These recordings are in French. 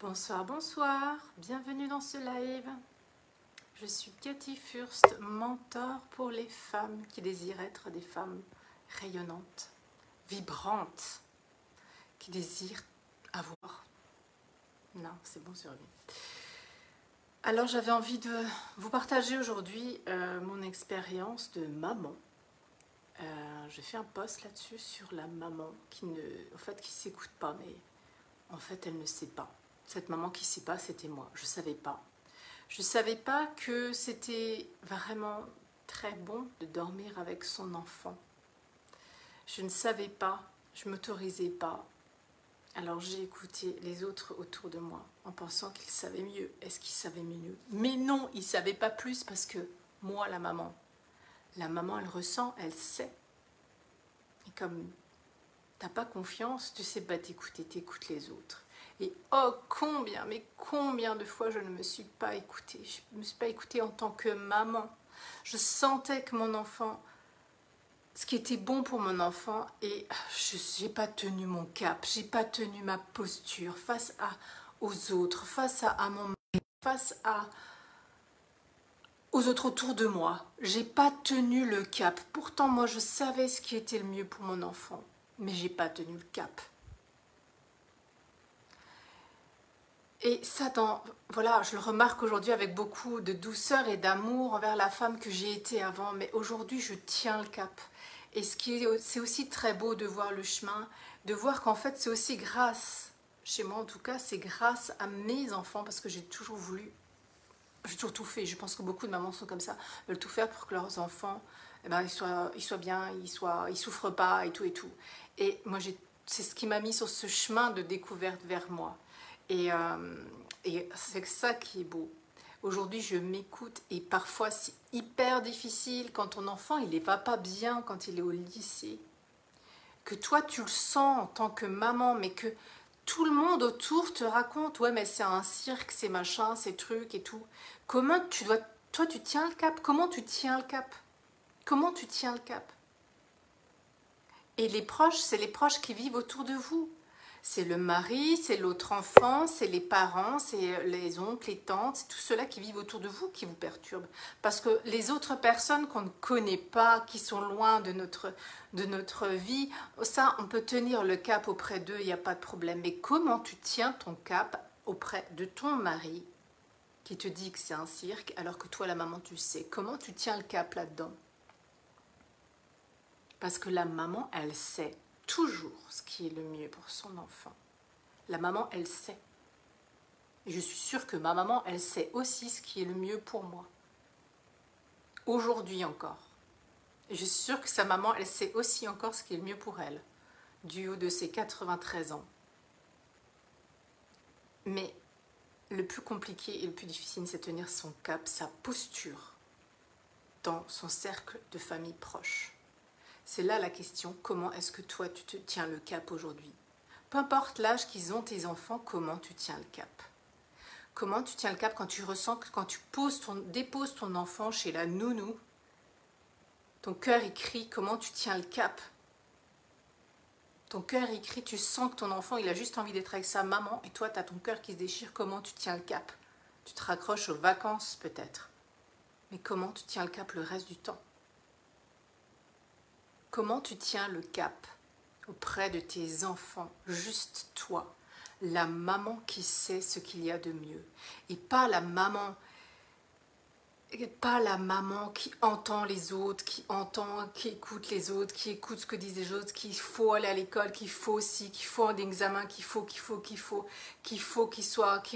Bonsoir, bonsoir, bienvenue dans ce live. Je suis Cathy Fürst, mentor pour les femmes qui désirent être des femmes rayonnantes, vibrantes, qui désirent avoir. Non, c'est bon sur lui. Alors j'avais envie de vous partager aujourd'hui mon expérience de maman. J'ai fait un post là-dessus sur la maman qui s'écoute pas, mais en fait elle ne sait pas. Cette maman qui ne sait pas, c'était moi. Je ne savais pas. Je ne savais pas que c'était vraiment très bon de dormir avec son enfant. Je ne savais pas, je ne m'autorisais pas. Alors j'ai écouté les autres autour de moi en pensant qu'ils savaient mieux. Est-ce qu'ils savaient mieux? Mais non, ils ne savaient pas plus parce que moi, la maman, elle ressent, elle sait. Et comme tu n'as pas confiance, tu ne sais pas t'écouter, tu écoutes les autres. Et oh combien, mais combien de fois je ne me suis pas écoutée. Je ne me suis pas écoutée en tant que maman. Je sentais que mon enfant, ce qui était bon pour mon enfant, et je n'ai pas tenu mon cap, j'ai pas tenu ma posture face aux autres, face à mon mari, face aux autres autour de moi. J'ai pas tenu le cap. Pourtant, moi, je savais ce qui était le mieux pour mon enfant, mais j'ai pas tenu le cap. Et ça, voilà, je le remarque aujourd'hui avec beaucoup de douceur et d'amour envers la femme que j'ai été avant. Mais aujourd'hui, je tiens le cap. Et c'est aussi très beau de voir le chemin, de voir qu'en fait, c'est aussi grâce, chez moi en tout cas, c'est grâce à mes enfants, parce que j'ai toujours voulu, j'ai toujours tout fait. Je pense que beaucoup de mamans sont comme ça, veulent tout faire pour que leurs enfants, ils soient bien, ils souffrent pas et tout et tout. Et moi, c'est ce qui m'a mis sur ce chemin de découverte vers moi. Et c'est ça qui est beau. Aujourd'hui, je m'écoute et parfois c'est hyper difficile quand ton enfant il ne va pas bien quand il est au lycée. Que toi tu le sens en tant que maman, mais que tout le monde autour te raconte, ouais mais c'est un cirque, c'est machin, c'est truc et tout. Comment toi tu tiens le cap? Comment tu tiens le cap? Comment tu tiens le cap? Et les proches, c'est les proches qui vivent autour de vous. C'est le mari, c'est l'autre enfant, c'est les parents, c'est les oncles, les tantes, c'est tout ceux-là qui vivent autour de vous qui vous perturbent. Parce que les autres personnes qu'on ne connaît pas, qui sont loin de notre vie, ça, on peut tenir le cap auprès d'eux, il n'y a pas de problème. Mais comment tu tiens ton cap auprès de ton mari qui te dit que c'est un cirque, alors que toi, la maman, tu sais? Comment tu tiens le cap là-dedans? Parce que la maman, elle sait toujours ce qui est le mieux pour son enfant. La maman, elle sait. Et je suis sûre que ma maman, elle sait aussi ce qui est le mieux pour moi. Aujourd'hui encore. Et je suis sûre que sa maman, elle sait aussi encore ce qui est le mieux pour elle. Du haut de ses 93 ans. Mais le plus compliqué et le plus difficile, c'est de tenir son cap, sa posture dans son cercle de famille proche. C'est là la question, comment est-ce que toi tu te tiens le cap aujourd'hui? Peu importe l'âge qu'ils ont tes enfants, comment tu tiens le cap? Comment tu tiens le cap quand tu ressens que quand tu déposes ton enfant chez la nounou, ton cœur il crie, comment tu tiens le cap? Ton cœur il crie, tu sens que ton enfant il a juste envie d'être avec sa maman et toi tu as ton cœur qui se déchire, comment tu tiens le cap? Tu te raccroches aux vacances peut-être, mais comment tu tiens le cap le reste du temps? Comment tu tiens le cap auprès de tes enfants, juste toi, la maman qui sait ce qu'il y a de mieux, et pas la maman qui entend les autres, qui écoute les autres, qui écoute ce que disent les autres, qu'il faut aller à l'école, qu'il faut aussi, qu'il faut un examen, qu'il faut, qu'il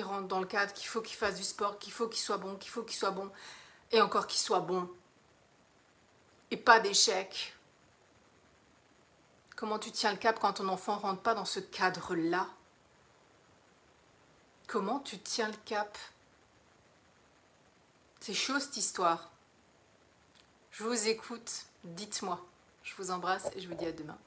rentre dans le cadre, qu'il faut qu'il fasse du sport, qu'il faut qu'il soit bon, et encore qu'il soit bon, et pas d'échec. Comment tu tiens le cap quand ton enfant ne rentre pas dans ce cadre-là? Comment tu tiens le cap? C'est chaud cette histoire. Je vous écoute, dites-moi. Je vous embrasse et je vous dis à demain.